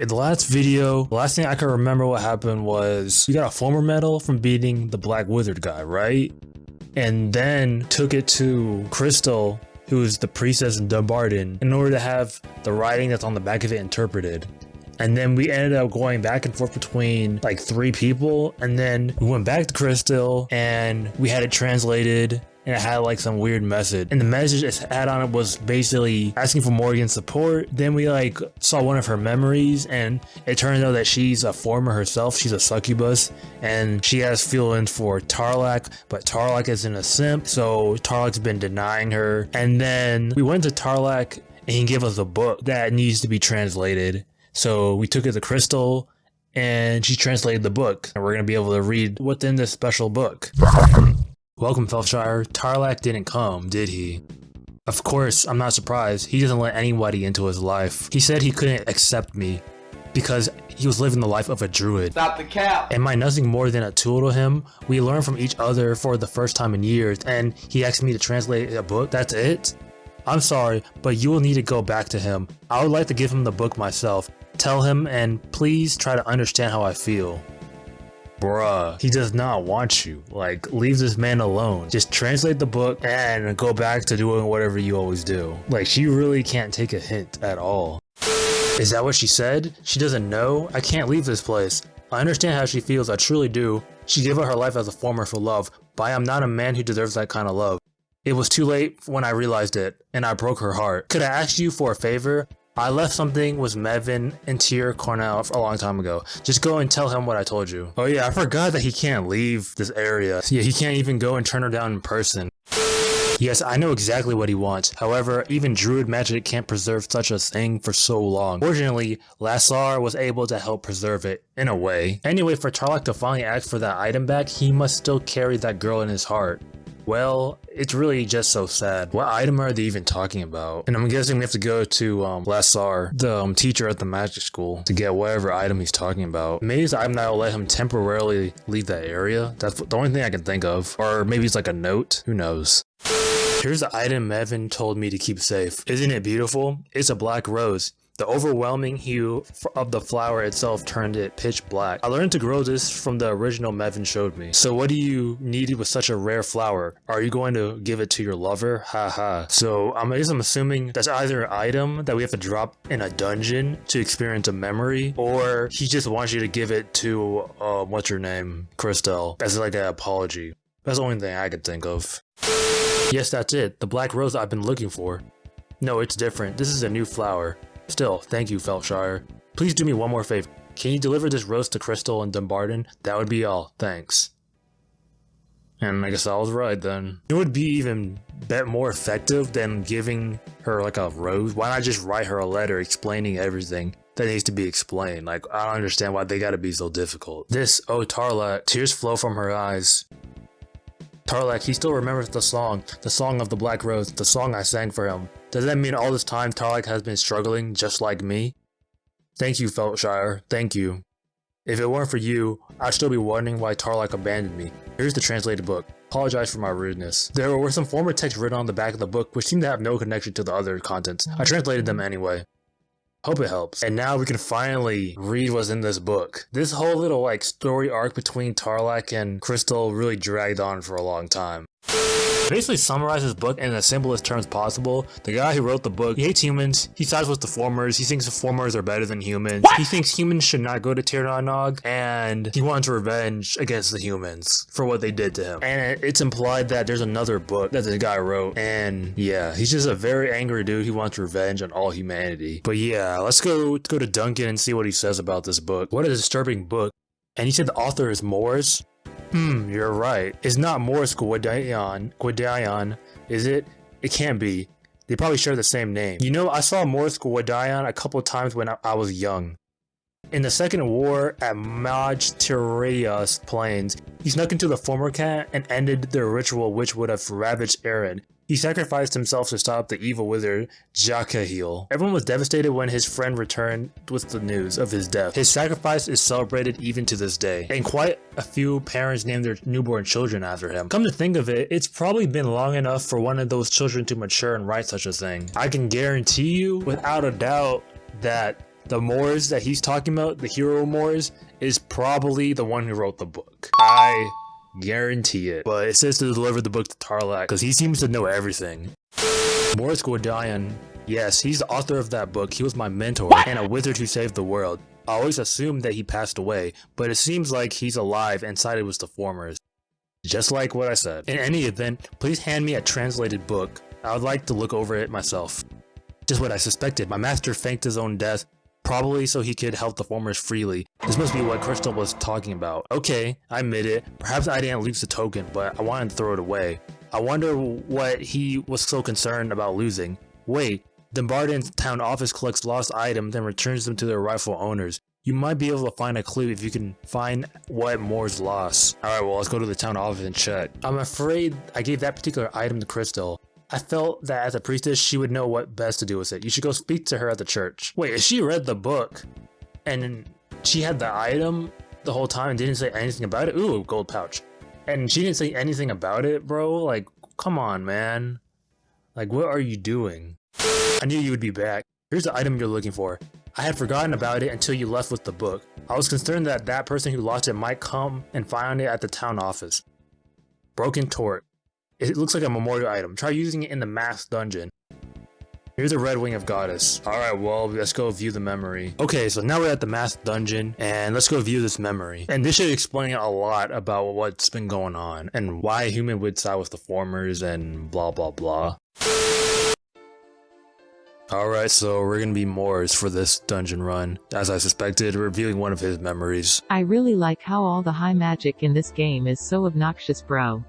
In the last video, the last thing I can remember what happened was we got a former medal from beating the Black Wizard guy, right? And then took it to Crystal, who is the priestess in Dumbarton, in order to have the writing that's on the back of it interpreted. And then we ended up going back and forth between like 3 people, and then we went back to Crystal and we had it translated, and it had like some weird message, and the message it had on it was basically asking for Morgan's support. Then we like saw one of her memories, and it turns out that she's a former herself. She's a succubus, and she has feelings for Tarlac, but Tarlac isn't a simp, so Tarlac's been denying her. And then we went to Tarlac and he gave us a book that needs to be translated, so we took it to Crystal and she translated the book, and we're gonna be able to read what's in this special book. Welcome, Felshire. Tarlac didn't come, did he? Of course, I'm not surprised. He doesn't let anybody into his life. He said he couldn't accept me because he was living the life of a druid. Stop the cap! Am I nothing more than a tool to him? We learned from each other for the first time in years, and he asked me to translate a book? That's it? I'm sorry, but you will need to go back to him. I would like to give him the book myself. Tell him, and please try to understand how I feel. Bruh, he does not want you. Like, leave this man alone. Just translate the book and go back to doing whatever you always do. Like, she really can't take a hint at all. Is that what she said? She doesn't know? I can't leave this place. I understand how she feels, I truly do. She gave up her life as a former for love, but I am not a man who deserves that kind of love. It was too late when I realized it, and I broke her heart. Could I ask you for a favor? I left something with Mevin and Tyr Cornell a long time ago. Just go and tell him what I told you. Oh yeah, I forgot that he can't leave this area. Yeah, he can't even go and turn her down in person. Yes, I know exactly what he wants. However, even druid magic can't preserve such a thing for so long. Fortunately, Lassar was able to help preserve it, in a way. Anyway, for Tarlac to finally ask for that item back, he must still carry that girl in his heart. Well, it's really just so sad. What item are they even talking about? And I'm guessing we have to go to Lassar, the teacher at the magic school, to get whatever item he's talking about. Maybe it's the item that will let him temporarily leave that area. That's the only thing I can think of. Or maybe it's like a note. Who knows? Here's the item Mevin told me to keep safe. Isn't it beautiful? It's a black rose. The overwhelming hue of the flower itself turned it pitch black. I learned to grow this from the original Mevin showed me. So what do you need with such a rare flower? Are you going to give it to your lover? Haha. So I guess I'm assuming that's either an item that we have to drop in a dungeon to experience a memory, or he just wants you to give it to, what's her name? Crystal, as like an apology. That's the only thing I could think of. Yes, that's it. The black rose I've been looking for. No, it's different. This is a new flower. Still, thank you, Felshire. Please do me one more favor. Can you deliver this rose to Crystal and Dumbarton? That would be all. Thanks. And I guess I was right then. It would be even more effective than giving her like a rose. Why not just write her a letter explaining everything that needs to be explained? Like, I don't understand why they gotta be so difficult. This, oh Tarlac, tears flow from her eyes. Tarlac, he still remembers the song of the Black Rose, the song I sang for him. Does that mean all this time Tarlac has been struggling just like me? Thank you, Felshire. Thank you. If it weren't for you, I'd still be wondering why Tarlac abandoned me. Here's the translated book. Apologize for my rudeness. There were some former texts written on the back of the book which seemed to have no connection to the other contents. I translated them anyway. Hope it helps. And now we can finally read what's in this book. This whole little like story arc between Tarlac and Crystal really dragged on for a long time. Basically summarize his book in the simplest terms possible. The guy who wrote the book, he hates humans, he sides with the Formers, he thinks the Formers are better than humans. What? He thinks humans should not go to Tir na Nog, and he wants revenge against the humans for what they did to him. And it's implied that there's another book that this guy wrote, and yeah, he's just a very angry dude. He wants revenge on all humanity. But yeah, let's go to Duncan and see what he says about this book. What a disturbing book. And he said the author is Morris. You're right. It's not Morris Gwydion, is it? It can't be. They probably share the same name. You know, I saw Morris Gwydion a couple of times when I was young. In the Second War at Maj Tiria's plains, he snuck into the former camp and ended their ritual which would have ravaged Erin. He sacrificed himself to stop the evil wizard, Jakahil. Everyone was devastated when his friend returned with the news of his death. His sacrifice is celebrated even to this day, and quite a few parents named their newborn children after him. Come to think of it, it's probably been long enough for one of those children to mature and write such a thing. I can guarantee you, without a doubt, that The Moors that he's talking about, the hero Moors, is probably the one who wrote the book. I guarantee it. But it says to deliver the book to Tarlac because he seems to know everything. Morris Gwydion, yes, he's the author of that book. He was my mentor and a wizard who saved the world. I always assumed that he passed away, but it seems like he's alive and sided with the Formers. Just like what I said. In any event, please hand me a translated book. I would like to look over it myself. Just what I suspected. My master faked his own death, probably so he could help the Formers freely. This must be what Crystal was talking about. Okay, I admit it. Perhaps I didn't lose the token, but I wanted to throw it away. I wonder what he was so concerned about losing. Wait, Dumbarton's town office collects lost items and returns them to their rightful owners. You might be able to find a clue if you can find what Moore's lost. Alright, well, let's go to the town office and check. I'm afraid I gave that particular item to Crystal. I felt that as a priestess, she would know what best to do with it. You should go speak to her at the church. Wait, if she read the book and she had the item the whole time and didn't say anything about it? Ooh, gold pouch. And she didn't say anything about it, bro? Like, come on, man. Like, what are you doing? I knew you would be back. Here's the item you're looking for. I had forgotten about it until you left with the book. I was concerned that that person who lost it might come and find it at the town office. Broken torque. It looks like a memorial item. Try using it in the masked dungeon. Here's a red wing of goddess. Alright, well, let's go view the memory. Okay, so now we're at the masked dungeon, and let's go view this memory. And this should explain a lot about what's been going on, and why a human would side with the Formers, and blah blah blah. Alright, so we're gonna be Moors for this dungeon run. As I suspected, reviewing one of his memories. I really like how all the high magic in this game is so obnoxious, bro.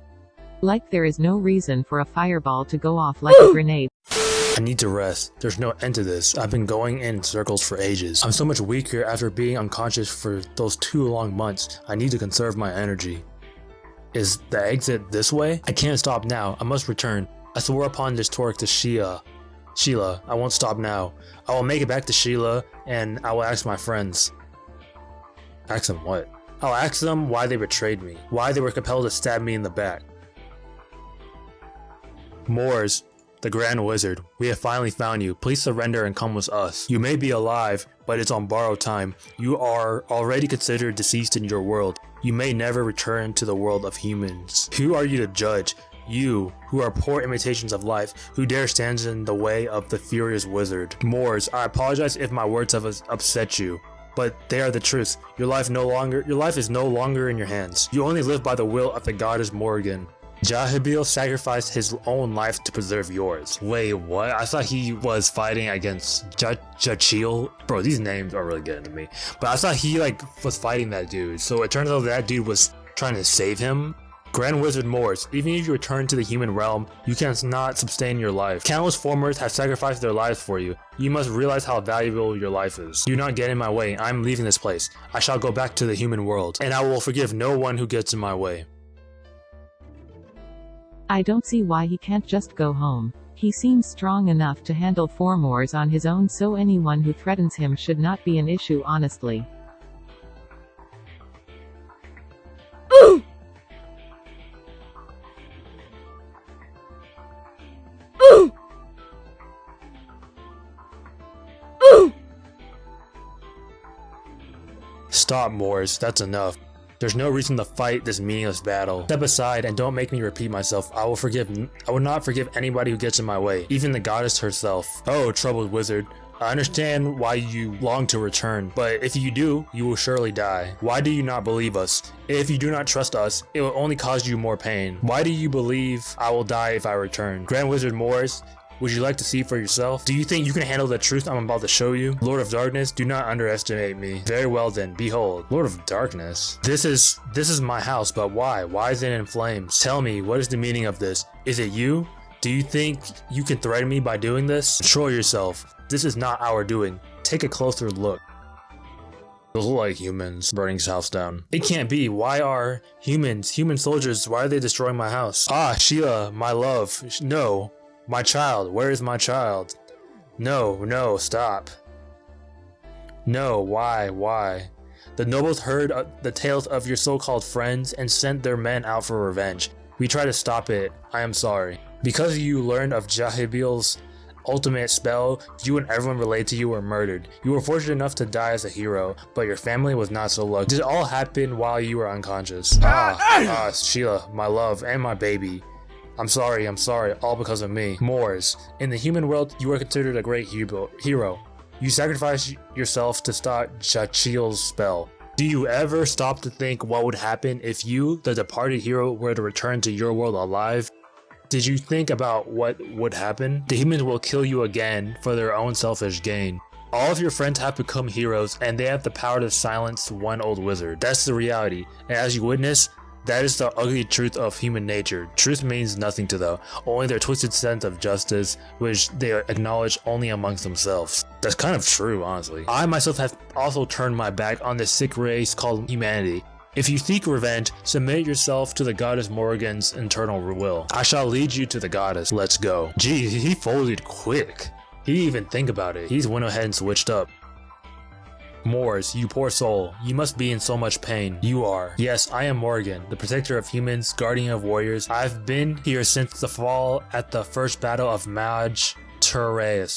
Like there is no reason for a fireball to go off like a grenade. I need to rest. There's no end to this. I've been going in circles for ages. I'm so much weaker after being unconscious for those 2 long months. I need to conserve my energy. Is the exit this way? I can't stop now. I must return. I swore upon this torque to Sheila, I won't stop now. I will make it back to Sheila, and I will ask my friends. Ask them what? I'll ask them why they betrayed me. Why they were compelled to stab me in the back. Moors, the Grand Wizard, we have finally found you. Please surrender and come with us. You may be alive, but it's on borrowed time. You are already considered deceased in your world. You may never return to the world of humans. Who are you to judge? You, who are poor imitations of life, who dare stand in the way of the furious wizard. Moors, I apologize if my words have upset you, but they are the truth. Your life is no longer in your hands. You only live by the will of the goddess Morrigan. Jahibil sacrificed his own life to preserve yours. Wait, what? I thought he was fighting against Jachil. Bro, these names are really getting to me. But I thought he was fighting that dude. So it turns out that dude was trying to save him. Grand Wizard Moors, even if you return to the human realm, you cannot sustain your life. Countless Formers have sacrificed their lives for you. You must realize how valuable your life is. Do not get in my way. I'm leaving this place. I shall go back to the human world, and I will forgive no one who gets in my way. I don't see why he can't just go home. He seems strong enough to handle 4 Moors on his own, so anyone who threatens him should not be an issue, honestly. Stop, Moors. That's enough. There's no reason to fight this meaningless battle. Step aside and don't make me repeat myself. I will not forgive anybody who gets in my way, even the goddess herself. Oh, troubled wizard. I understand why you long to return, but if you do, you will surely die. Why do you not believe us? If you do not trust us, it will only cause you more pain. Why do you believe I will die if I return? Grand Wizard Moors, would you like to see for yourself? Do you think you can handle the truth I'm about to show you? Lord of Darkness, do not underestimate me. Very well then, behold. Lord of Darkness? This is my house, but why? Why is it in flames? Tell me, what is the meaning of this? Is it you? Do you think you can threaten me by doing this? Control yourself. This is not our doing. Take a closer look. Those look like humans burning his house down. It can't be. Why are human soldiers, why are they destroying my house? Ah, Sheila, my love. No. My child, where is my child? No, stop. No, why? The nobles heard the tales of your so-called friends and sent their men out for revenge. We tried to stop it. I am sorry. Because you learned of Jahibil's ultimate spell, you and everyone related to you were murdered. You were fortunate enough to die as a hero, but your family was not so lucky. This all happened while you were unconscious. Sheila, my love, and my baby. I'm sorry, all because of me. Moors, in the human world, you are considered a great hero. You sacrificed yourself to stop Jachiel's spell. Do you ever stop to think what would happen if you, the departed hero, were to return to your world alive? Did you think about what would happen? The humans will kill you again for their own selfish gain. All of your friends have become heroes, and they have the power to silence one old wizard. That's the reality, and as you witness, that is the ugly truth of human nature. Truth means nothing to them, only their twisted sense of justice, which they acknowledge only amongst themselves. That's kind of true, honestly. I myself have also turned my back on this sick race called humanity. If you seek revenge, submit yourself to the goddess Morrigan's internal will. I shall lead you to the goddess. Let's go. Geez, he folded quick. He didn't even think about it. He's went ahead and switched up. Moors, you poor soul, you must be in so much pain. You are. Yes, I am Morrigan, the protector of humans, guardian of warriors. I've been here since the fall at the first battle of Maj Tura.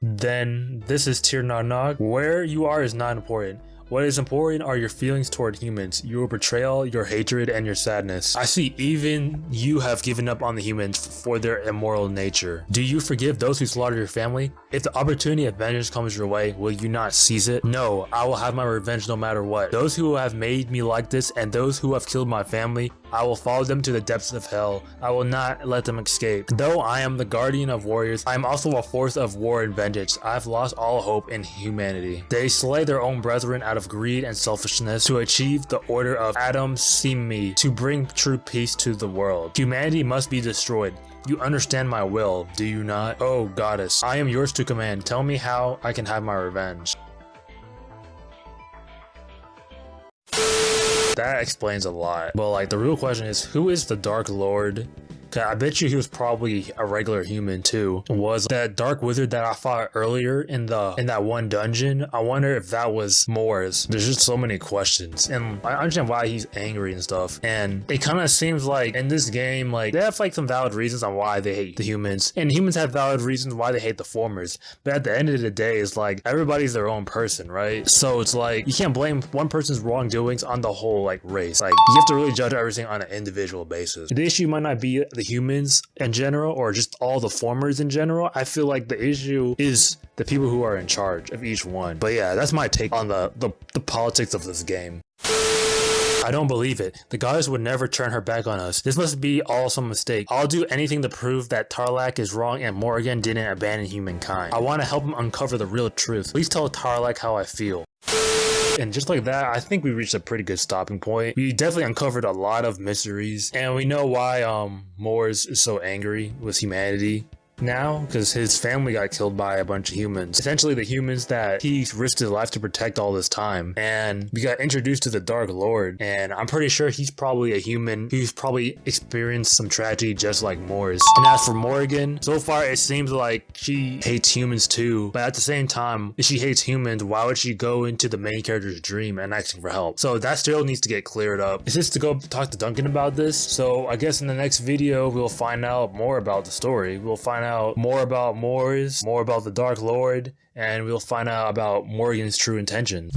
Then, this is Tir Nanog. Where you are is not important. What is important are your feelings toward humans, your betrayal, your hatred, and your sadness. I see even you have given up on the humans for their immoral nature. Do you forgive those who slaughtered your family? If the opportunity of vengeance comes your way, will you not seize it? No, I will have my revenge no matter what. Those who have made me like this and those who have killed my family, I will follow them to the depths of hell. I will not let them escape. Though I am the guardian of warriors, I am also a force of war and vengeance. I have lost all hope in humanity. They slay their own brethren out of greed and selfishness to achieve the order of Adam Simi, to bring true peace to the world. Humanity must be destroyed. You understand my will, do you not? Oh, goddess, I am yours to command. Tell me how I can have my revenge. That explains a lot. But like, the real question is, who is the Dark Lord? Cause I bet you he was probably a regular human too. Was that dark wizard that I fought earlier in that one dungeon? I wonder if that was Moors. There's just so many questions, and I understand why he's angry and stuff. And it kind of seems like in this game, like they have like some valid reasons on why they hate the humans, and humans have valid reasons why they hate the formers. But at the end of the day, it's like everybody's their own person, right? So it's like you can't blame one person's wrongdoings on the whole like race. Like you have to really judge everything on an individual basis. The issue might not be the humans in general or just all the formers in general. I feel like the issue is the people who are in charge of each one. But yeah, that's my take on the politics of this game. I don't believe it. The goddess would never turn her back on us. This must be all some mistake. I'll do anything to prove that Tarlac is wrong and Morrigan didn't abandon humankind. I want to help him uncover the real truth. Please tell Tarlac how I feel. And just like that, I think we reached a pretty good stopping point. We definitely uncovered a lot of mysteries, and we know why Moors is so angry with humanity now, because his family got killed by a bunch of humans, essentially the humans that he risked his life to protect all this time. And we got introduced to the Dark Lord, and I'm pretty sure he's probably a human who's probably experienced some tragedy just like Moors. And as for Morrigan, so far it seems like she hates humans too, but at the same time, if she hates humans, why would she go into the main character's dream and asking for help? So that still needs to get cleared up. It's just to go talk to Duncan about this, so I guess in the next video we'll find out more about the story. We'll find out more about Moors, more about the Dark Lord, and we'll find out about Morrigan's true intentions.